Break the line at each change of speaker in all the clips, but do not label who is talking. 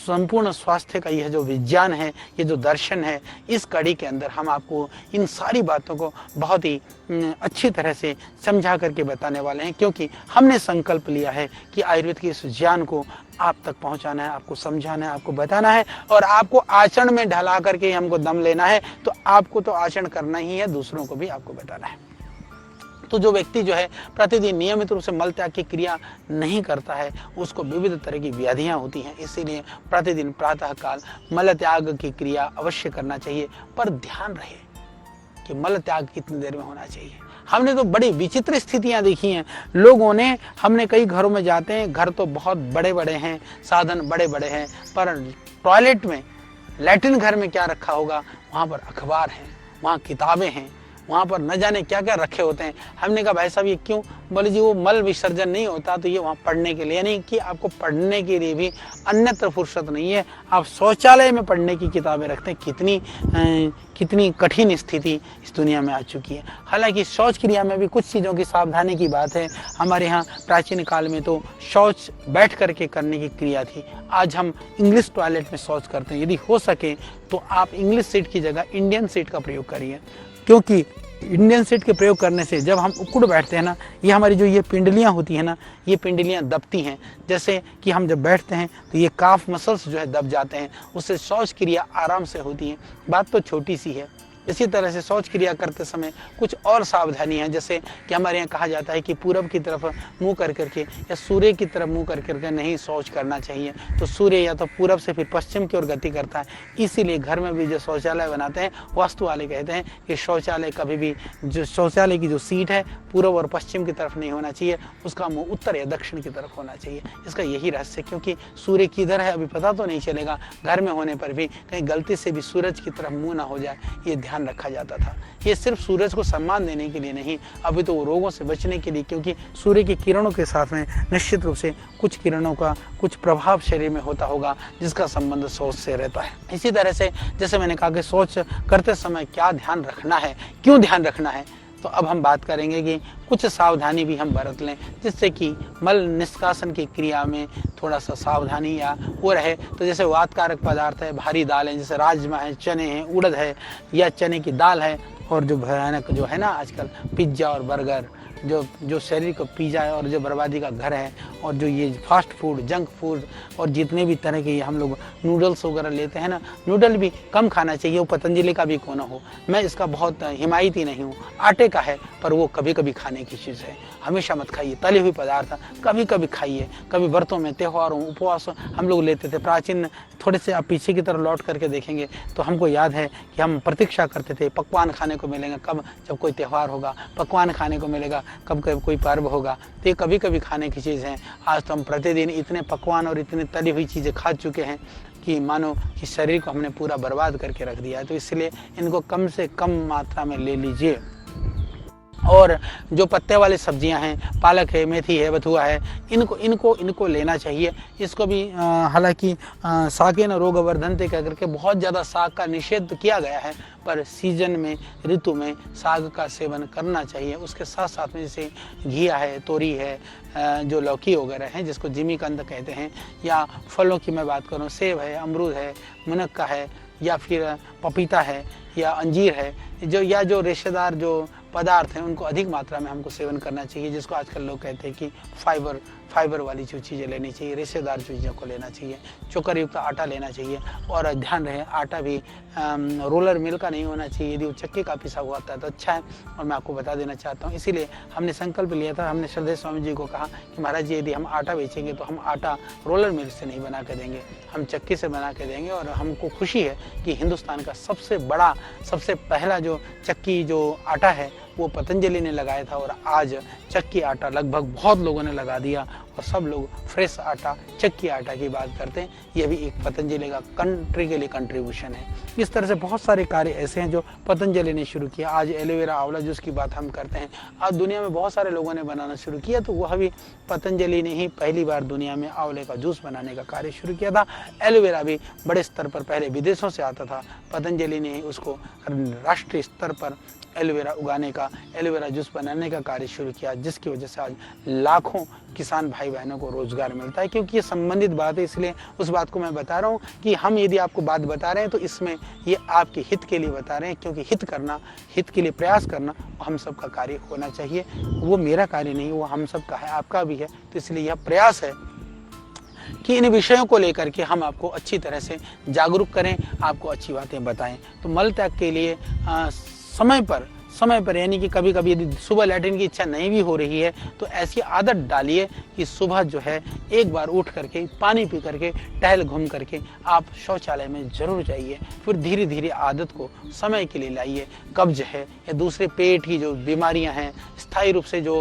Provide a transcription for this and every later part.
संपूर्ण स्वास्थ्य का यह जो विज्ञान है, ये जो दर्शन है, इस कड़ी के अंदर हम आपको इन सारी बातों को बहुत ही अच्छी तरह से समझा करके बताने वाले हैं, क्योंकि हमने संकल्प लिया है कि आयुर्वेद के इस ज्ञान को आप तक पहुंचाना है, आपको समझाना है, आपको बताना है और आपको आचरण में ढला करके हमको दम लेना है। तो आपको तो आचरण करना ही है, दूसरों को भी आपको बताना है। तो जो व्यक्ति जो है प्रतिदिन नियमित रूप से मल त्याग की क्रिया नहीं करता है, उसको विविध तरह की व्याधियां होती हैं। इसीलिए प्रतिदिन प्रातः काल मल त्याग की क्रिया अवश्य करना चाहिए, पर ध्यान रहे कि मल त्याग कितनी देर में होना चाहिए। हमने तो बड़ी विचित्र स्थितियां देखी हैं लोगों ने। हमने कई घरों में जाते हैं, घर तो बहुत बड़े बड़े हैं, साधन बड़े बड़े हैं, पर टॉयलेट में, लैट्रिन घर में क्या रखा होगा, वहां पर अखबार हैं, वहां किताबें हैं, वहाँ पर न जाने क्या क्या रखे होते हैं। हमने कहा भाई साहब ये क्यों? बोले जी वो मल विसर्जन नहीं होता तो ये वहाँ पढ़ने के लिए, यानी कि आपको पढ़ने के लिए भी अन्यत्र फुर्सत नहीं है, आप शौचालय में पढ़ने की किताबें रखते हैं। कितनी कठिन स्थिति इस दुनिया में आ चुकी है। हालांकि शौच क्रिया में भी कुछ चीज़ों की सावधानी की बात है। हमारे यहाँ प्राचीन काल में तो शौच बैठ करके करने की क्रिया थी, आज हम इंग्लिश टॉयलेट में शौच करते हैं। यदि हो सके तो आप इंग्लिश सीट की जगह इंडियन सीट का प्रयोग करिए, क्योंकि इंडियन सीट के प्रयोग करने से जब हम उकड़ बैठते हैं ना, ये हमारी जो ये पिंडलियां होती हैं ना, ये पिंडलियां दबती हैं। जैसे कि हम जब बैठते हैं तो ये काफ मसल्स जो है दब जाते हैं, उससे शौच क्रिया आराम से होती है। बात तो छोटी सी है। इसी तरह से शौच क्रिया करते समय कुछ और सावधानी है, जैसे कि हमारे यहाँ कहा जाता है कि पूरब की तरफ मुंह कर करके या सूर्य की तरफ मुंह कर करके नहीं शौच करना चाहिए। तो सूर्य या तो पूरब से फिर पश्चिम की ओर गति करता है, इसीलिए घर में भी जो शौचालय बनाते हैं वास्तु वाले कहते हैं कि शौचालय कभी भी, जो शौचालय की जो सीट है पूर्व और पश्चिम की तरफ नहीं होना चाहिए, उसका मुँह उत्तर या दक्षिण की तरफ होना चाहिए। इसका यही रहस्य, क्योंकि सूर्य किधर है अभी पता तो नहीं चलेगा, घर में होने पर भी कहीं गलती से भी सूरज की तरफ मुँह ना हो जाए, ये ध्यान रखा जाता था। ये सिर्फ सूरज को सम्मान देने के लिए नहीं, अभी तो रोगों से बचने के लिए, क्योंकि सूर्य की किरणों के साथ में निश्चित रूप से कुछ किरणों का कुछ प्रभाव शरीर में होता होगा, जिसका संबंध शौच से रहता है। इसी तरह से जैसे मैंने कहा कि शौच करते समय क्या ध्यान रखना है, क्यों ध्यान रखना है, तो अब हम बात करेंगे कि कुछ सावधानी भी हम बरत लें, जिससे कि मल निष्कासन की क्रिया में थोड़ा सा सावधानी या वो रहे। तो जैसे वातकारक पदार्थ है, भारी दालें जैसे राजमा है, चने हैं, उड़द है या चने की दाल है, और जो भयानक जो है ना आजकल पिज्ज़ा और बर्गर, जो शरीर को पी जाए और जो बर्बादी का घर है, और जो ये फास्ट फूड, जंक फूड और जितने भी तरह के हम लोग नूडल्स वगैरह लेते हैं ना, नूडल भी कम खाना चाहिए, वो पतंजलि का भी क्यों ना हो। मैं इसका बहुत हिमायती नहीं हूँ, आटे का है पर वो कभी कभी खाने की चीज़ है, हमेशा मत खाइए। तली हुई पदार्थ कभी कभी खाइए, कभी व्रतों में, त्योहारों, उपवास हम लोग लेते थे। प्राचीन थोड़े से आप पीछे की तरफ लौट करके देखेंगे तो हमको याद है कि हम प्रतीक्षा करते थे पकवान खाने को मिलेंगे कब, जब कोई त्यौहार होगा पकवान खाने को मिलेगा, कब कब कोई पर्व होगा। तो ये कभी कभी खाने की चीज़ है। आज तो हम प्रतिदिन इतने पकवान और इतनी तली हुई चीज़ें खा चुके हैं कि मानो कि शरीर को हमने पूरा बर्बाद करके रख दिया है। तो इसलिए इनको कम से कम मात्रा में ले लीजिए। और जो पत्ते वाली सब्जियां हैं, पालक है, मेथी है, बथुआ है, इनको लेना चाहिए। इसको भी हालांकि साकेन रोगवर्धनते कह करके बहुत ज़्यादा साग का निषेध किया गया है, पर सीजन में, ऋतु में साग का सेवन करना चाहिए। उसके साथ साथ में जैसे घिया है, तोरी है, जो लौकी वगैरह हैं जिसको जिमीकंद कहते हैं, या फलों की मैं बात करूँ, सेब है, अमरूद है, मुनक्का है, या फिर पपीता है, या अंजीर है, जो रेशेदार जो पदार्थ हैं उनको अधिक मात्रा में हमको सेवन करना चाहिए। जिसको आजकल लोग कहते हैं कि फाइबर वाली जो चीज़ें लेनी चाहिए, रेशेदार चीज़ों को लेना चाहिए, चोकर युक्त आटा लेना चाहिए। और ध्यान रहे आटा भी रोलर मिल का नहीं होना चाहिए, यदि वो चक्की का पिसा हुआ आता है तो अच्छा है। और मैं आपको बता देना चाहता हूँ, इसीलिए हमने संकल्प लिया था, हमने श्रद्धेय स्वामी जी को कहा कि महाराज जी यदि हम आटा बेचेंगे तो हम आटा रोलर मिल से नहीं बना के देंगे, हम चक्की से बना के देंगे। और हमको खुशी है कि हिंदुस्तान का सबसे बड़ा, सबसे पहला जो चक्की जो आटा है वो पतंजलि ने लगाया था, और आज चक्की आटा लगभग बहुत लोगों ने लगा दिया, और सब लोग फ्रेश आटा, चक्की आटा की बात करते हैं। यह भी एक पतंजलि का कंट्री के लिए कंट्रीब्यूशन है। इस तरह से बहुत सारे कार्य ऐसे हैं जो पतंजलि ने शुरू किया। आज एलोवेरा आंवला जूस की बात हम करते हैं, आज दुनिया में बहुत सारे लोगों ने बनाना शुरू किया, तो वह भी पतंजलि ने ही पहली बार दुनिया में आंवले का जूस बनाने का कार्य शुरू किया था। एलोवेरा भी बड़े स्तर पर पहले विदेशों से आता था, पतंजलि ने उसको राष्ट्रीय स्तर पर एलोवेरा उगाने का, एलोवेरा जूस बनाने का कार्य शुरू किया, जिसकी वजह से आज लाखों किसान भाई बहनों को रोजगार मिलता है। क्योंकि ये संबंधित बात है, इसलिए उस बात को मैं बता रहा हूँ कि हम यदि आपको बात बता रहे हैं तो इसमें ये आपके हित के लिए बता रहे हैं, क्योंकि हित के लिए प्रयास करना हम सबका कार्य होना चाहिए। वो मेरा कार्य नहीं, वो हम सबका है, आपका भी है। तो इसलिए यह प्रयास है कि इन विषयों को लेकर के हम आपको अच्छी तरह से जागरूक करें, आपको अच्छी बातें बताएं। तो मल त्याग के लिए समय पर यानी कि कभी कभी यदि सुबह लैट्रिन की इच्छा नहीं भी हो रही है तो ऐसी आदत डालिए कि सुबह जो है एक बार उठ करके पानी पी करके टहल घूम करके आप शौचालय में जरूर जाइए। फिर धीरे धीरे आदत को समय के लिए लाइए। कब्ज है या दूसरे पेट की जो बीमारियां हैं स्थायी रूप से जो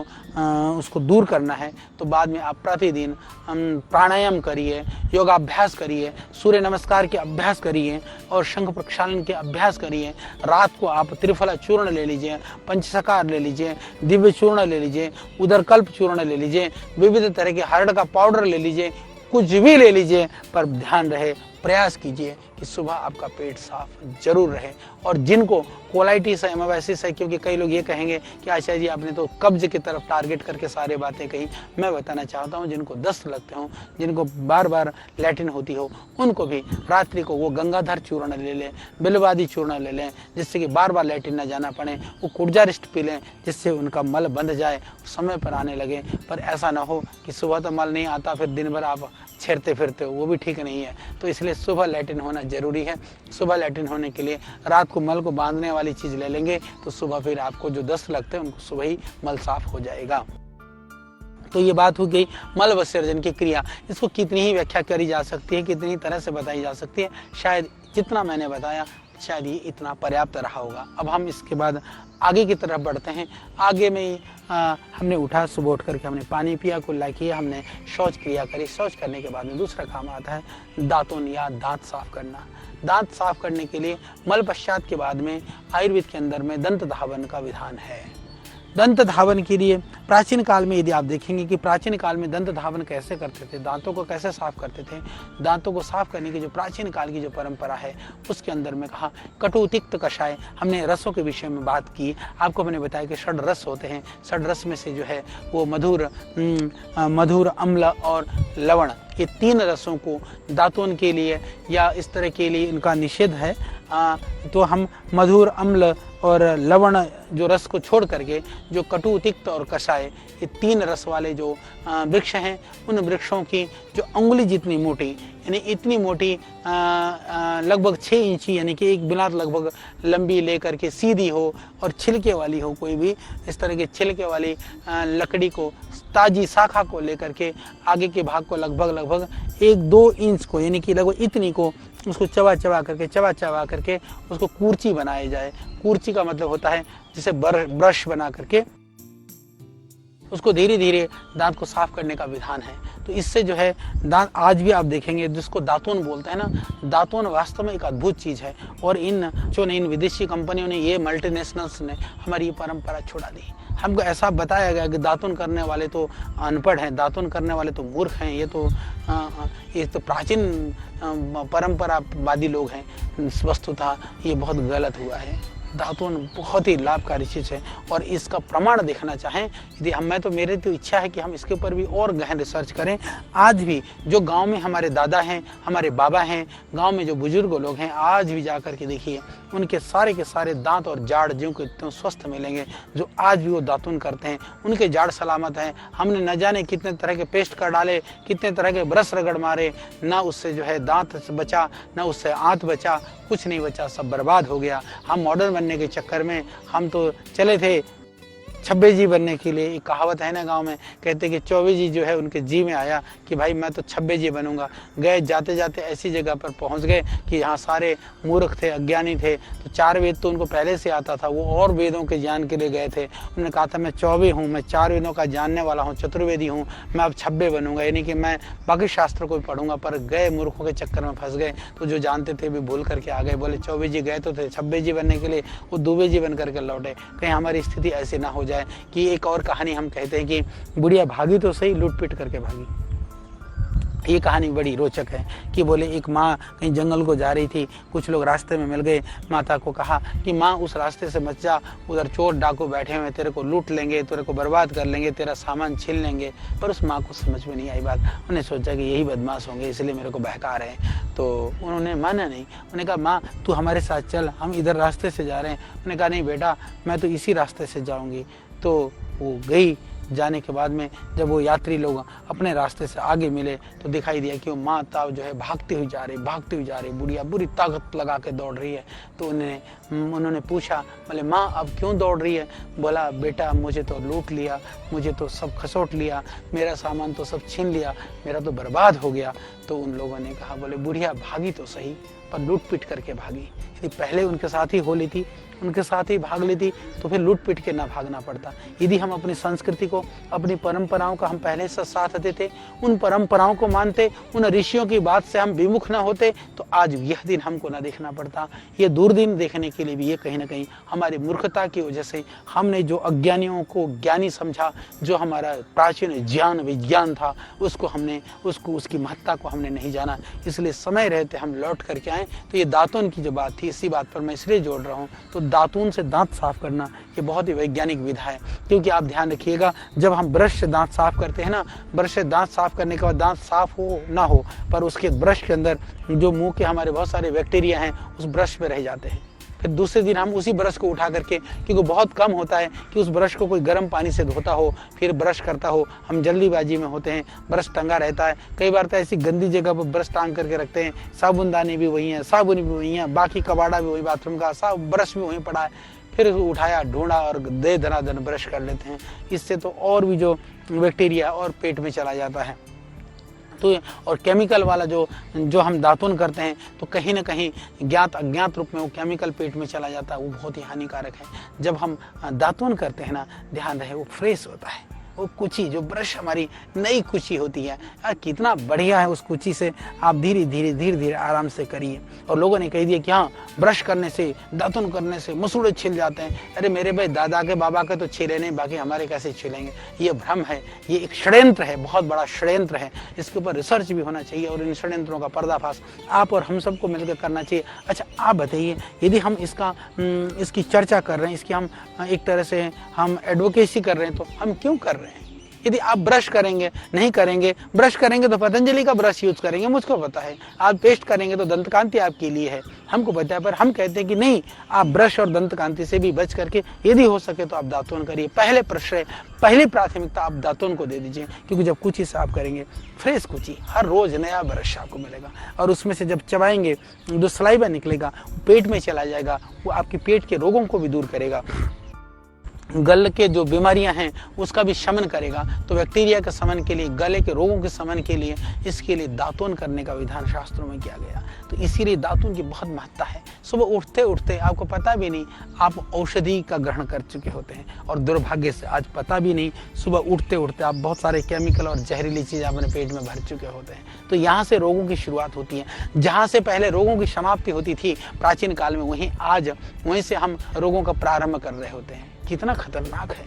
उसको दूर करना है तो बाद में आप प्रतिदिन प्राणायाम करिए, योगाभ्यास करिए, सूर्य नमस्कार के अभ्यास करिए और शंख प्रक्षालन के अभ्यास करिए। रात को आप त्रिफला चूर्ण ले लीजिए, पंचसकार ले लीजिए, दिव्य चूर्ण ले लीजिए, उदरकल्प चूर्ण ले लीजिए, विविध तरह के हरड़ का पाउडर ले लीजिए, कुछ भी ले लीजिए, पर ध्यान रहे, प्रयास कीजिए कि सुबह आपका पेट साफ जरूर रहे। और जिनको कोलाइटिस है, एमोबाइसिस है, क्योंकि कई लोग ये कहेंगे कि आचार्य जी आपने तो कब्ज की तरफ टारगेट करके सारे बातें कही। मैं बताना चाहता हूँ जिनको दस्त लगते हो, जिनको बार बार लैट्रिन होती हो, उनको भी रात्रि को वो गंगाधर चूर्ण ले लें, बिलवादी चूर्ण ले लें, जिससे कि बार बार लैट्रिन न जाना पड़े। वो कुर्जारिष्ट पी लें, जिससे उनका मल बंध जाए, समय पर आने लगे। पर ऐसा ना हो कि सुबह तो मल नहीं आता, फिर दिन भर आप छेड़ते फिरते हो, वो भी ठीक नहीं है। तो इसलिए सुबह लैट्रिन होना जरूरी है। सुबह लैट्रिन होने के लिए रात को मल को बांधने वाली चीज ले लेंगे तो सुबह फिर आपको जो दस्त लगते हैं उनको सुबह ही मल साफ हो जाएगा। तो ये बात हो गई मल विसर्जन की क्रिया। इसको कितनी ही व्याख्या करी जा सकती है, कितनी तरह से बताई जा सकती है, शायद जितना मैंने बताया शायद ये इतना पर्याप्त रहा होगा। अब हम इसके बाद आगे की तरफ बढ़ते हैं। आगे में हमने उठा, सुबह उठ करके हमने पानी पिया, कुल्ला किया, हमने शौच क्रिया करी। शौच करने के बाद में दूसरा काम आता है दांतों या दांत साफ करना। दांत साफ करने के लिए मल पश्चात के बाद में आयुर्वेद के अंदर में दंत धावन का विधान है। दंत धावन के लिए प्राचीन काल में यदि आप देखेंगे कि प्राचीन काल में दंत धावन कैसे करते थे, दांतों को कैसे साफ करते थे, दांतों को साफ करने की जो प्राचीन काल की जो परंपरा है उसके अंदर में कहा कटु तिक्त कषाय। हमने रसों के विषय में बात की, आपको मैंने बताया कि षड रस होते हैं। षड रस में से जो है वो मधुर, अम्ल और लवण, ये तीन रसों को दांतों के लिए या इस तरह के लिए इनका निषेध है। तो हम मधुर, अम्ल और लवण जो रस को छोड़ करके जो कटु, तिक्त और कषाय, ये तीन रस वाले जो वृक्ष हैं, उन वृक्षों की जो अंगुली जितनी मोटी, यानी इतनी मोटी लगभग 6 इंची यानी कि एक बिलात लगभग लंबी लेकर के सीधी हो और छिलके वाली हो, कोई भी इस तरह के छिलके वाली लकड़ी को, ताजी शाखा को लेकर के आगे के भाग को लगभग 1-2 इंच को, यानी कि लगभग इतनी को उसको चबा चबा करके उसको कूर्ची बनाया जाए। कूर्ची का मतलब होता है जिसे ब्रश बना करके उसको धीरे धीरे दांत को साफ करने का विधान है। तो इससे जो है दांत आज भी आप देखेंगे जिसको दातून बोलते हैं ना, दातून वास्तव में एक अद्भुत चीज है। और इन विदेशी कंपनियों ने, ये मल्टीनेशनल्स ने हमारी ये परंपरा छुड़ा दी। हमको ऐसा बताया गया कि दातून करने वाले तो अनपढ़ हैं, दातून करने वाले तो मूर्ख हैं, ये तो प्राचीन परंपरावादी लोग हैं। वस्तुतः ये बहुत गलत हुआ है। दातून बहुत ही लाभकारी चीज़ है और इसका प्रमाण देखना चाहें यदि मेरी तो इच्छा है कि हम इसके ऊपर भी और गहन रिसर्च करें। आज भी जो गांव में हमारे दादा हैं, हमारे बाबा हैं, गांव में जो बुजुर्ग लोग हैं, आज भी जा कर के देखिए उनके सारे के सारे दांत और जाड़ ज्यों के त्यों स्वस्थ मिलेंगे। जो आज भी वो दातून करते हैं उनके जाड़ सलामत हैं। हमने न जाने कितने तरह के पेस्ट कर डाले, कितने तरह के ब्रश रगड़ मारे, ना उससे जो है दांत बचा, ना उससे आंत बचा, कुछ नहीं बचा, सब बर्बाद हो गया। हम मॉडर्न बनने के चक्कर में हम तो चले थे छब्बे जी बनने के लिए। एक कहावत है ना गांव में, कहते कि 24 जी जो है उनके जी में आया कि भाई मैं तो 26 जी बनूंगा। गए, जाते जाते ऐसी जगह पर पहुंच गए कि यहाँ सारे मूर्ख थे, अज्ञानी थे। तो 4 वेद तो उनको पहले से आता था, वो और वेदों के ज्ञान के लिए गए थे। उन्होंने कहा था मैं 24 हूँ, मैं 4 वेदों का जानने वाला हूँ, चतुर्वेदी हूँ, मैं अब 26 बनूंगा, यानी कि मैं बाकी शास्त्र को भी पढ़ूंगा। पर गए, मूर्खों के चक्कर में फंस गए। तो जो जानते थे भी भूल करके आ गए। बोले 24 जी गए तो थे, 26 जी बनने के लिए वो 2 जी बन करके लौटे। कहीं हमारी स्थिति ऐसी ना हो जाए कि एक और कहानी हम कहते हैं कि बुढ़िया भागी तो सही, लूट पीट करके भागी। ये कहानी बड़ी रोचक है कि बोले एक माँ कहीं जंगल को जा रही थी, कुछ लोग रास्ते में मिल गए, माता को कहा कि माँ उस रास्ते से मत जा, उधर चोर डाकू बैठे हुए तेरे को लूट लेंगे, तेरे को बर्बाद कर लेंगे, तेरा सामान छीन लेंगे। पर उस माँ को समझ में नहीं आई बात। उन्हें सोचा कि यही बदमाश होंगे इसलिए मेरे को बहका रहे हैं, तो उन्होंने माना नहीं। उन्होंने कहा माँ तू हमारे साथ चल, हम इधर रास्ते से जा रहे हैं। उन्होंने कहा नहीं बेटा मैं तो इसी रास्ते से जाऊँगी। तो वो गई। जाने के बाद में जब वो यात्री लोग अपने रास्ते से आगे मिले तो दिखाई दिया कि वो माँ ताव जो है भागती हुई जा रही, बुढ़िया बुरी ताकत लगा के दौड़ रही है। तो उन्होंने पूछा, बोले माँ अब क्यों दौड़ रही है? बोला बेटा मुझे तो लूट लिया, मुझे तो सब खसोट लिया, मेरा सामान तो सब छीन लिया, मेरा तो बर्बाद हो गया। तो उन लोगों ने कहा, बोले बुढ़िया भागी तो सही पर लूट पीट करके भागी। यदि पहले उनके साथ ही हो लेती, उनके साथ ही भाग लेती तो फिर लूट पीट के ना भागना पड़ता। यदि हम अपनी संस्कृति को, अपनी परंपराओं का हम पहले से साथ देते, उन परंपराओं को मानते, उन ऋषियों की बात से हम विमुख ना होते, तो आज यह दिन हमको ना देखना पड़ता। ये दुर्दिन देखने के लिए भी ये कहीं ना कहीं हमारी मूर्खता की वजह से, हमने जो अज्ञानियों को ज्ञानी समझा, जो हमारा प्राचीन ज्ञान विज्ञान था उसकी महत्ता को हमने नहीं जाना। इसलिए समय रहते हम लौट करके आए। तो ये दातुन की जो बात थी, इसी बात पर मैं इसलिए जोड़ रहा हूँ। तो दातून से दांत साफ करना ये बहुत ही वैज्ञानिक विधा है। क्योंकि आप ध्यान रखिएगा, जब हम ब्रश से दांत साफ करते हैं ना, ब्रश से दांत साफ करने के बाद दांत साफ हो ना हो, पर उसके ब्रश के अंदर जो मुंह के हमारे बहुत सारे बैक्टीरिया हैं उस ब्रश में रह जाते हैं। फिर दूसरे दिन हम उसी ब्रश को उठा करके, क्योंकि बहुत कम होता है कि उस ब्रश को कोई गर्म पानी से धोता हो फिर ब्रश करता हो, हम जल्दीबाजी में होते हैं, ब्रश टंगा रहता है। कई बार तो ऐसी गंदी जगह पर ब्रश टांग करके रखते हैं, साबुनदानी भी वही है, साबुन भी वही है, बाकी कबाड़ा भी वही बाथरूम का, सब ब्रश भी वहीं पड़ा है, फिर उठाया ढूंढा और दे धनाधन ब्रश कर लेते हैं। इससे तो और भी जो बैक्टीरिया और पेट में चला जाता है। तो और केमिकल वाला जो हम दातुन करते हैं तो कहीं ना कहीं ज्ञात अज्ञात रूप में वो केमिकल पेट में चला जाता है, वो बहुत ही हानिकारक है। जब हम दातुन करते हैं ना, ध्यान रहे वो फ्रेश होता है। वो कुची जो ब्रश हमारी नई कुची होती है यार, कितना बढ़िया है। उस कुची से आप धीरे धीरे आराम से करिए। और लोगों ने कह दिया कि हाँ ब्रश करने से, दातुन करने से मसूड़े छिल जाते हैं। अरे मेरे भाई दादा के बाबा के तो छिले नहीं, बाकी हमारे कैसे छिलेंगे? ये भ्रम है, ये एक षड्यंत्र है, बहुत बड़ा षड्यंत्र है। इसके ऊपर रिसर्च भी होना चाहिए और इन षड्यंत्रों का पर्दाफाश आप और हम सबको मिलकर करना चाहिए। अच्छा आप बताइए, यदि हम इसकी चर्चा कर रहे हैं, इसकी हम एक तरह से हम एडवोकेसी कर रहे हैं, तो हम क्यों कर रहे हैं? यदि आप ब्रश करेंगे, नहीं करेंगे, ब्रश करेंगे तो पतंजलि का ब्रश यूज करेंगे, मुझको पता है। आप पेस्ट करेंगे तो दंतकांति आपके लिए है, हमको पता है। पर हम कहते हैं कि नहीं, आप ब्रश और दंतकांति से भी बच करके यदि हो सके तो आप दातुन करिए। पहली प्राथमिकता आप दातुन को दे दीजिए, क्योंकि जब कुची साफ करेंगे, फ्रेश कुची, हर रोज नया ब्रश आपको मिलेगा और उसमें से जब चबाएंगे जो सलाइवा निकलेगा पेट में चला जाएगा, वो आपके पेट के रोगों को भी दूर करेगा, गले के जो बीमारियां हैं उसका भी शमन करेगा। तो बैक्टीरिया के शमन के लिए, गले के रोगों के शमन के लिए, इसके लिए दातुन करने का विधान शास्त्रों में किया गया। तो इसीलिए दातुन की बहुत महत्ता है। सुबह उठते उठते आपको पता भी नहीं आप औषधि का ग्रहण कर चुके होते हैं, और दुर्भाग्य से आज पता भी नहीं, सुबह उठते उठते आप बहुत सारे केमिकल और जहरीली चीज़ अपने पेट में भर चुके होते हैं। तो यहाँ से रोगों की शुरुआत होती है। जहाँ से पहले रोगों की समाप्ति होती थी प्राचीन काल में, वहीं से हम रोगों का प्रारंभ कर रहे होते हैं। कितना खतरनाक है,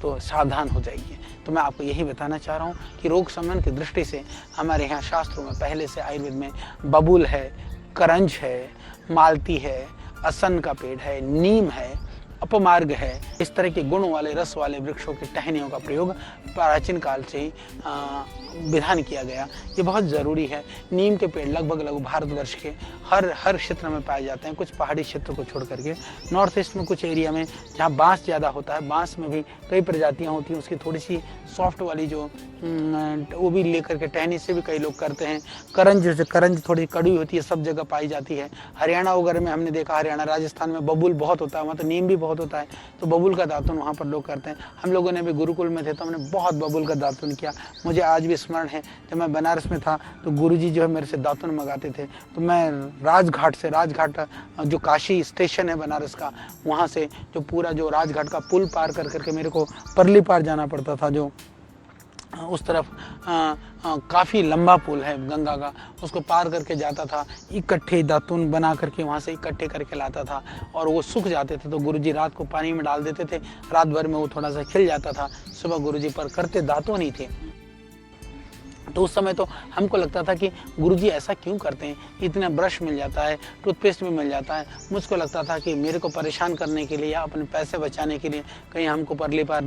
तो सावधान हो जाइए। तो मैं आपको यही बताना चाह रहा हूँ कि रोग शमन की दृष्टि से हमारे यहाँ शास्त्रों में पहले से आयुर्वेद में बबूल है, करंज है, मालती है, असन का पेड़ है, नीम है, अपमार्ग है, इस तरह के गुण वाले रस वाले वृक्षों की टहनियों का प्रयोग प्राचीन काल से ही विधान किया गया। ये बहुत ज़रूरी है। नीम के पेड़ लगभग भारतवर्ष के हर क्षेत्र में पाए जाते हैं, कुछ पहाड़ी क्षेत्र को छोड़ करके। नॉर्थ ईस्ट में कुछ एरिया में जहाँ बांस ज़्यादा होता है, बांस में भी कई प्रजातियाँ होती हैं, उसकी थोड़ी सी सॉफ्ट वाली जो वो भी लेकर के टहनी से भी कई लोग करते हैं। करंज थोड़ी कड़वी होती है, सब जगह पाई जाती है। हरियाणा वगैरह में हमने देखा, हरियाणा राजस्थान में बबूल बहुत होता है, वहाँ तो नीम भी बहुत होता है, तो बबूल का दातुन वहाँ पर लोग करते हैं। हम लोगों ने भी गुरुकुल में थे तो हमने बहुत बबूल का दातुन किया। मुझे आज भी स्मरण है, जब मैं बनारस में था तो गुरुजी जो है मेरे से दातुन मंगाते थे, तो मैं राजघाट जो काशी स्टेशन है बनारस का, वहाँ से जो पूरा जो राजघाट का पुल पार कर करके मेरे को परली पार जाना पड़ता था, जो उस तरफ काफ़ी लंबा पुल है गंगा का, उसको पार करके जाता था। इकट्ठे दातुन बना करके वहाँ से इकट्ठे करके लाता था, और वो सूख जाते थे तो गुरुजी रात को पानी में डाल देते थे, रात भर में वो थोड़ा सा खिल जाता था। सुबह गुरुजी पर करते दातुन ही थे। तो उस समय तो हमको लगता था कि गुरुजी ऐसा क्यों करते हैं, इतना ब्रश मिल जाता है, टूथपेस्ट भी मिल जाता है। मुझको लगता था कि मेरे को परेशान करने के लिए या अपने पैसे बचाने के लिए कहीं हमको परली पार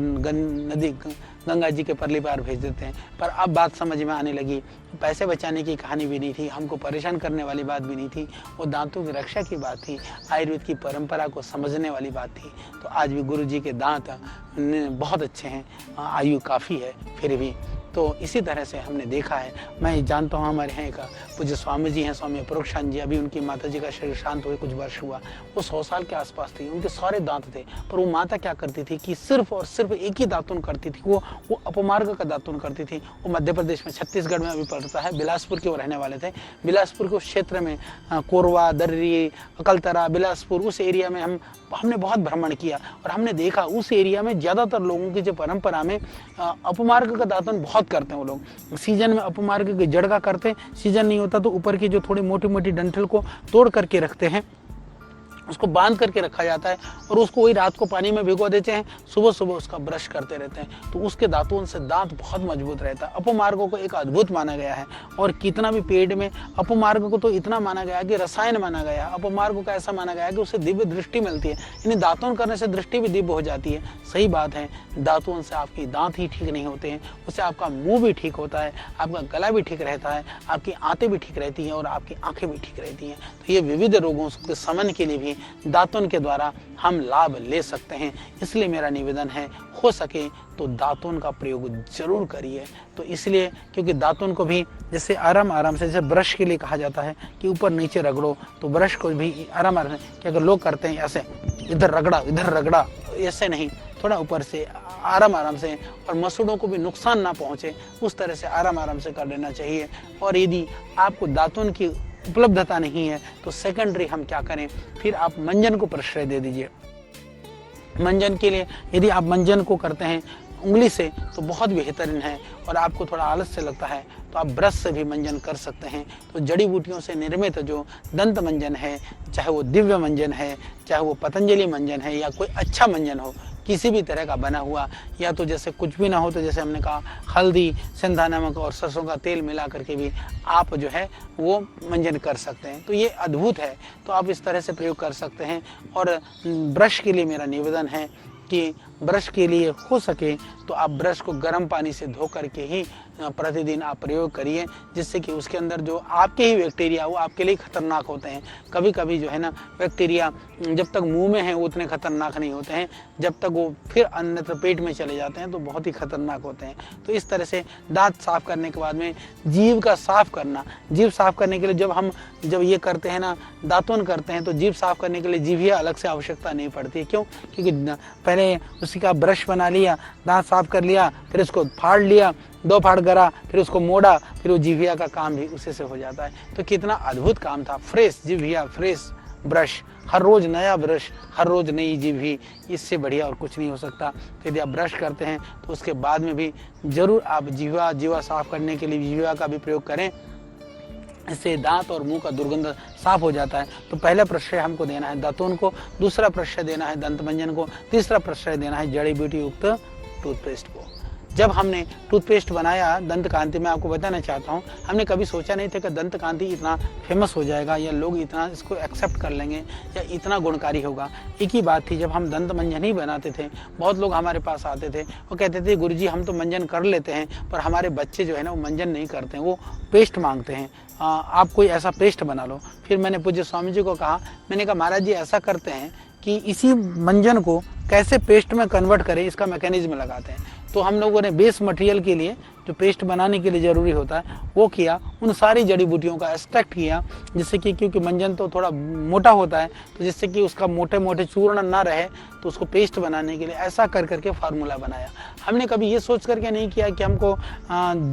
गंगा जी के परली पार भेज देते हैं। पर अब बात समझ में आने लगी, पैसे बचाने की कहानी भी नहीं थी, हमको परेशान करने वाली बात भी नहीं थी, वो दांतों की रक्षा की बात थी, आयुर्वेद की परंपरा को समझने वाली बात थी। तो आज भी गुरुजी के दांत बहुत अच्छे हैं, आयु काफ़ी है फिर भी। तो इसी तरह से हमने देखा है, मैं जानता हूँ हमारे यहाँ एक पूज्य स्वामी जी हैं, स्वामी अपरोक्षानंद जी, अभी उनकी माता जी का शरीर शांत हुए कुछ वर्ष हुआ, वो 100 साल के आसपास थी, उनके सारे दांत थे, पर वो माता क्या करती थी कि सिर्फ और सिर्फ एक ही दातुन करती थी, वो अपमार्ग का दातुन करती थी। वो मध्य प्रदेश में छत्तीसगढ़ में अभी पड़ता है, बिलासपुर के वो रहने वाले थे। बिलासपुर के उस क्षेत्र में कोरवा, दर्री, अकलतरा, बिलासपुर उस एरिया में हमने बहुत भ्रमण किया और हमने देखा उस एरिया में ज़्यादातर लोगों की जो परंपरा में अपमार्ग का दातुन बहुत करते हैं। वो लोग सीजन में अपमार्ग की जड़ का करते हैं, सीजन नहीं होता तो ऊपर की जो थोड़ी मोटी मोटी डंठल को तोड़ करके रखते हैं, उसको बांध करके रखा जाता है और उसको वही रात को पानी में भिगो देते हैं, सुबह सुबह उसका ब्रश करते रहते हैं, तो उसके दांतों से दांत बहुत मजबूत रहता है। अपमार्गों को एक अद्भुत माना गया है और कितना भी पेड़ में अपमार्ग को तो इतना माना गया कि रसायन माना गया है, अपमार्ग को ऐसा माना गया है कि उससे दिव्य दृष्टि मिलती है, यानी दातुन करने से दृष्टि भी दिव्य हो जाती है। सही बात है, दातुन से आपकी दांत ही ठीक नहीं होते हैं, उससे आपका मुंह भी ठीक होता है, आपका गला भी ठीक रहता है, आपकी आंतें भी ठीक रहती हैं और आपकी आंखें भी ठीक रहती हैं। तो ये विविध रोगों के शमन के लिए भी दातुन के द्वारा हम लाभ ले सकते हैं। इसलिए मेरा निवेदन है, हो सके तो दातुन का प्रयोग जरूर करिए। तो इसलिए क्योंकि दातुन को भी जैसे आराम आराम से, जैसे ब्रश के लिए कहा जाता है कि ऊपर नीचे रगड़ो, तो ब्रश को भी आराम आराम से, कि अगर लोग करते हैं ऐसे इधर रगड़ा, ऐसे नहीं, थोड़ा ऊपर से आराम आराम से, और मसूड़ों को भी नुकसान ना पहुंचे उस तरह से आराम आराम से कर लेना चाहिए। और यदि आपको दातुन की उपलब्धता नहीं है तो सेकेंडरी हम क्या करें, फिर आप मंजन को प्रश्रय दे दीजिए। मंजन के लिए यदि आप मंजन को करते हैं उंगली से तो बहुत बेहतरीन है, और आपको थोड़ा आलस से लगता है तो आप ब्रश से भी मंजन कर सकते हैं। तो जड़ी बूटियों से निर्मित जो दंत मंजन है, चाहे वो दिव्य मंजन है, चाहे वो पतंजलि मंजन है, या कोई अच्छा मंजन हो, किसी भी तरह का बना हुआ, या तो जैसे कुछ भी ना हो तो जैसे हमने कहा हल्दी, सेंधा नमक और सरसों का तेल मिला करके भी आप जो है वो मंजन कर सकते हैं। तो ये अद्भुत है, तो आप इस तरह से प्रयोग कर सकते हैं। और ब्रश के लिए मेरा निवेदन है कि ब्रश के लिए हो सके तो आप ब्रश को गर्म पानी से धो करके ही प्रतिदिन आप प्रयोग करिए, जिससे कि उसके अंदर जो आपके ही बैक्टीरिया वो आपके लिए खतरनाक होते हैं। कभी कभी जो है ना बैक्टीरिया जब तक मुंह में है वो उतने खतरनाक नहीं होते हैं, जब तक वो फिर अन्यत्र पेट में चले जाते हैं तो बहुत ही खतरनाक होते हैं। तो इस तरह से दांत साफ करने के बाद में जीभ का साफ करना, जीभ साफ करने के लिए जब ये करते हैं ना, दातुन करते हैं, तो जीभ साफ करने के लिए जीभिया अलग से आवश्यकता नहीं पड़ती है। क्यों? क्योंकि पहले उसी का ब्रश बना लिया, दांत साफ कर लिया, फिर उसको फाड़ लिया, 2 फाड़ करा, फिर उसको मोड़ा, फिर वो जीभिया का काम भी उसी से हो जाता है। तो कितना अद्भुत काम था। फ्रेश जीभिया, फ्रेश ब्रश, हर रोज नया ब्रश, हर रोज नई जीभी, इससे बढ़िया और कुछ नहीं हो सकता। तो यदि आप ब्रश करते हैं तो उसके बाद में भी जरूर आप जीवा साफ करने के लिए जीवा का भी प्रयोग करें, इससे दांत और मुंह का दुर्गंध साफ हो जाता है। तो पहला प्रश्रय हमको देना है दातुन को, दूसरा प्रश्रय देना है दंत मंजन को, तीसरा प्रश्रय देना है जड़ी बूटी युक्त टूथपेस्ट को। जब हमने टूथपेस्ट बनाया दंत कांति, में आपको बताना चाहता हूँ, हमने कभी सोचा नहीं था कि दंत कांति इतना फेमस हो जाएगा, या लोग इतना इसको एक्सेप्ट कर लेंगे, या इतना गुणकारी होगा। एक ही बात थी, जब हम दंत मंजन ही बनाते थे, बहुत लोग हमारे पास आते थे, वो कहते थे गुरुजी हम तो मंजन कर लेते हैं, पर हमारे बच्चे जो है ना वो मंजन नहीं करते हैं, वो पेस्ट मांगते हैं, आप कोई ऐसा पेस्ट बना लो। फिर मैंने पूज्य स्वामी जी को कहा, मैंने कहा महाराज जी ऐसा करते हैं कि इसी मंजन को कैसे पेस्ट में कन्वर्ट करें, इसका मैकेनिज्म लगाते हैं। तो हम लोगों ने बेस मटेरियल के लिए जो पेस्ट बनाने के लिए ज़रूरी होता है वो किया, उन सारी जड़ी बूटियों का एक्सट्रैक्ट किया, जिससे कि क्योंकि मंजन तो थोड़ा मोटा होता है, तो जिससे कि उसका मोटे मोटे चूर्ण ना रहे, तो उसको पेस्ट बनाने के लिए ऐसा कर करके फार्मूला बनाया। हमने कभी ये सोच करके नहीं किया कि हमको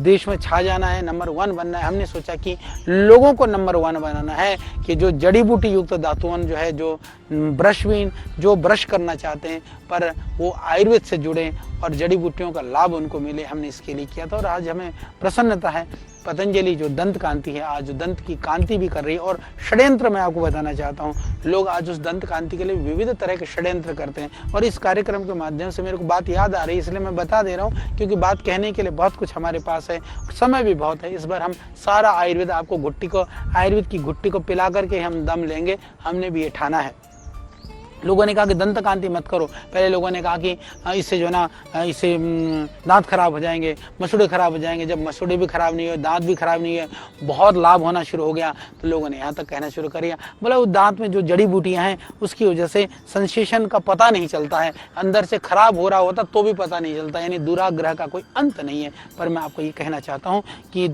देश में छा जाना है, नंबर 1 बनना है। हमने सोचा कि लोगों को नंबर 1 बनाना है, कि जो जड़ी बूटी युक्त दातुन जो है, जो ब्रशवीन जो ब्रश करना चाहते हैं पर वो आयुर्वेद से जुड़े और जड़ी बूटियों का लाभ उनको मिले, हमने इसके लिए किया था। और आज हमें प्रसन्नता है, पतंजलि जो दंत कांति है आज दंत की कांति भी कर रही है। और षड्यंत्र मैं आपको बताना चाहता हूँ, लोग आज उस दंत कांति के लिए विविध तरह के षड्यंत्र करते हैं। हैं। और इस कार्यक्रम के माध्यम से मेरे को बात याद आ रही है, इसलिए मैं बता दे रहा हूँ, क्योंकि बात कहने के लिए बहुत कुछ हमारे पास है, समय भी बहुत है। इस बार हम सारा आयुर्वेद आपको आयुर्वेद की घुट्टी को पिला करके हम दम लेंगे, हमने भी ये ठाना है। लोगों ने कहा कि दंत कांति मत करो, पहले लोगों ने कहा कि इससे जो है ना, इससे दांत खराब हो जाएंगे, मसूड़े खराब हो जाएंगे। जब मसूड़े भी खराब नहीं हुए, दांत भी खराब नहीं हुए, बहुत लाभ होना शुरू हो गया, तो लोगों ने यहाँ तक कहना शुरू कर दिया, बोला उस दांत में जो जड़ी बूटियां हैं उसकी वजह से सेंसेशन का पता नहीं चलता है, अंदर से खराब हो रहा होता तो भी पता नहीं चलता, यानी दुराग्रह का कोई अंत नहीं है। पर मैं आपको ये कहना चाहता हूँ कि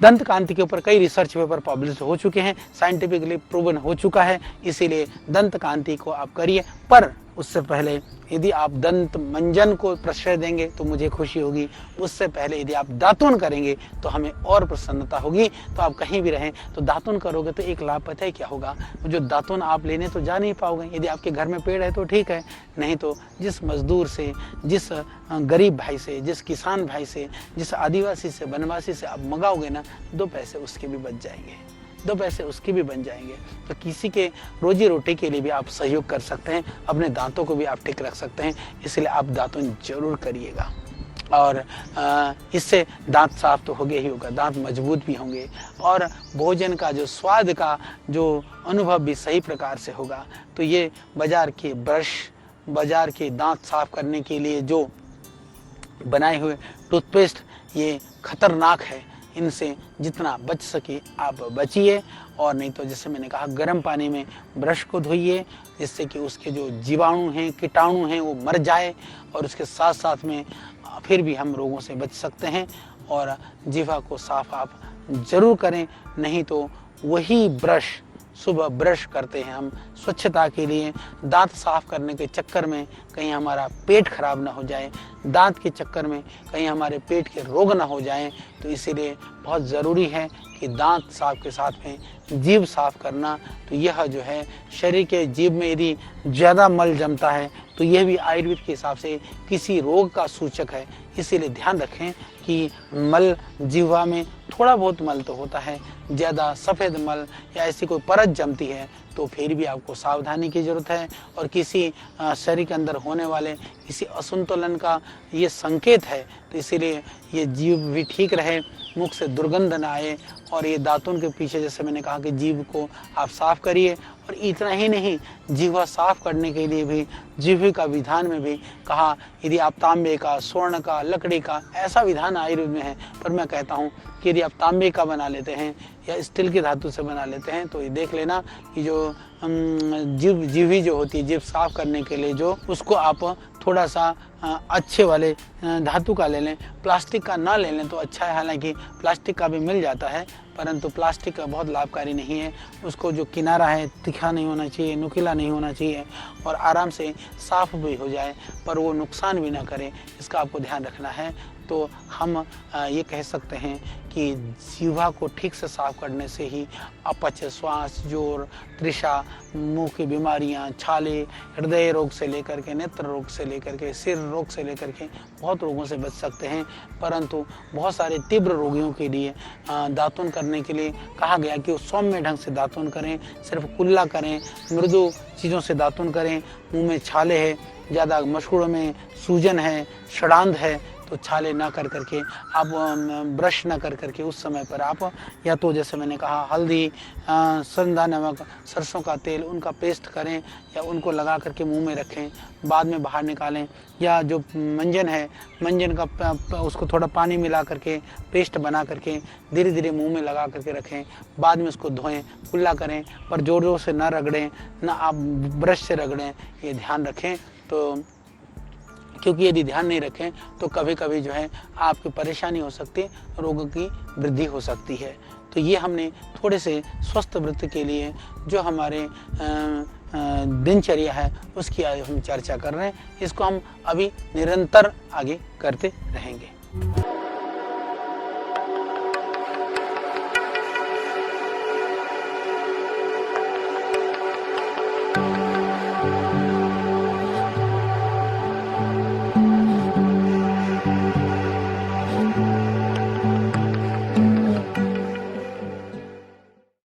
दंत कांति के ऊपर कई रिसर्च पेपर पब्लिश हो चुके हैं, साइंटिफिकली प्रूवन हो चुका है, इसीलिए दंत कांति को आप करिए। पर उससे पहले यदि आप दंत मंजन को प्रश्रय देंगे तो मुझे खुशी होगी, उससे पहले यदि आप दातुन करेंगे तो हमें और प्रसन्नता होगी। तो आप कहीं भी रहें तो दातुन करोगे तो एक लाभ पता है क्या होगा, जो दातुन आप लेने तो जा नहीं पाओगे। यदि आपके घर में पेड़ है तो ठीक है, नहीं तो जिस मजदूर से, जिस गरीब भाई से, जिस किसान भाई से, जिस आदिवासी से, वनवासी से आप मंगाओगे ना, 2 पैसे उसके भी बच जाएंगे, 2 पैसे उसके भी बन जाएंगे। तो किसी के रोजी रोटी के लिए भी आप सहयोग कर सकते हैं, अपने दांतों को भी आप ठीक रख सकते हैं, इसलिए आप दातुन जरूर करिएगा। और इससे दांत साफ तो होगे ही होगा, दांत मजबूत भी होंगे, और भोजन का जो स्वाद का जो अनुभव भी सही प्रकार से होगा। तो ये बाजार के ब्रश, बाजार के दांत साफ करने के लिए जो बनाए हुए टूथपेस्ट, ये खतरनाक है, इनसे जितना बच सके आप बचिए। और नहीं तो जैसे मैंने कहा, गर्म पानी में ब्रश को धोइए, जिससे कि उसके जो जीवाणु हैं, कीटाणु हैं, वो मर जाए, और उसके साथ साथ में फिर भी हम रोगों से बच सकते हैं। और जीवा को साफ आप जरूर करें, नहीं तो वही ब्रश, सुबह ब्रश करते हैं हम स्वच्छता के लिए, दांत साफ करने के चक्कर में कहीं हमारा पेट खराब ना हो जाए, दांत के चक्कर में कहीं हमारे पेट के रोग ना हो जाएं। तो इसीलिए बहुत ज़रूरी है कि दांत साफ के साथ में जीभ साफ करना। तो यह जो है शरीर के जीभ में यदि ज़्यादा मल जमता है तो यह भी आयुर्वेद के हिसाब से किसी रोग का सूचक है। इसीलिए ध्यान रखें कि मल, जीवा में थोड़ा बहुत मल तो होता है, ज़्यादा सफ़ेद मल या ऐसी कोई परत जमती है तो फिर भी आपको सावधानी की ज़रूरत है। और किसी शरीर के अंदर होने वाले किसी असंतुलन का ये संकेत है, तो इसीलिए ये जीभ भी ठीक रहे, मुख से दुर्गंध ना आए। और ये दांतों के पीछे जैसे मैंने कहा कि जीभ को आप साफ करिए। और इतना ही नहीं, जीवा साफ करने के लिए भी जीभ का विधान में भी कहा, यदि आप तांबे का, स्वर्ण का, लकड़ी का, ऐसा विधान आयुर्वेद में है। पर मैं कहता हूँ कि यदि आप तांबे का बना लेते हैं या स्टील की धातु से बना लेते हैं तो ये देख लेना कि जो जीभी जो होती है, जीभ साफ करने के लिए जो, उसको आप थोड़ा सा अच्छे वाले धातु का ले लें, प्लास्टिक का ना ले लें तो अच्छा है। हालांकि प्लास्टिक का भी मिल जाता है, परंतु प्लास्टिक का बहुत लाभकारी नहीं है। उसको जो किनारा है तीखा नहीं होना चाहिए, नुकीला नहीं होना चाहिए, और आराम से साफ भी हो जाए पर वो नुकसान भी ना करे, इसका आपको ध्यान रखना है। तो हम ये कह सकते हैं कि जीवा को ठीक से साफ करने से ही अपच, श्वास, जोर, तृषा, मुंह की बीमारियां, छाले, हृदय रोग से लेकर के नेत्र रोग से लेकर के सिर रोग से लेकर के बहुत रोगों से बच सकते हैं। परंतु बहुत सारे तीव्र रोगियों के लिए दातुन करने के लिए कहा गया कि वो सौम्य ढंग से दातुन करें, सिर्फ कुल्ला करें, मृदु चीज़ों से दातुन करें। मुंह में छाले है, ज़्यादा मसूड़ों में सूजन है, षडांध है, तो छाले ना कर करके आप ब्रश ना कर करके उस समय पर आप या तो जैसे मैंने कहा हल्दी, संधा नमक, सरसों का तेल, उनका पेस्ट करें या उनको लगा करके मुंह में रखें, बाद में बाहर निकालें। या जो मंजन है, मंजन का उसको थोड़ा पानी मिला करके पेस्ट बना करके धीरे धीरे मुंह में लगा करके रखें, बाद में उसको धोएं, कुल्ला करें, पर जोर जोर से ना रगड़ें, ना आप ब्रश से रगड़ें, ये ध्यान रखें। तो क्योंकि यदि ध्यान नहीं रखें तो कभी कभी जो है आपकी परेशानी हो सकती है, रोगों की वृद्धि हो सकती है। तो ये हमने थोड़े से स्वस्थ वृत्ति के लिए जो हमारे दिनचर्या है उसकी हम चर्चा कर रहे हैं, इसको हम अभी निरंतर आगे करते रहेंगे।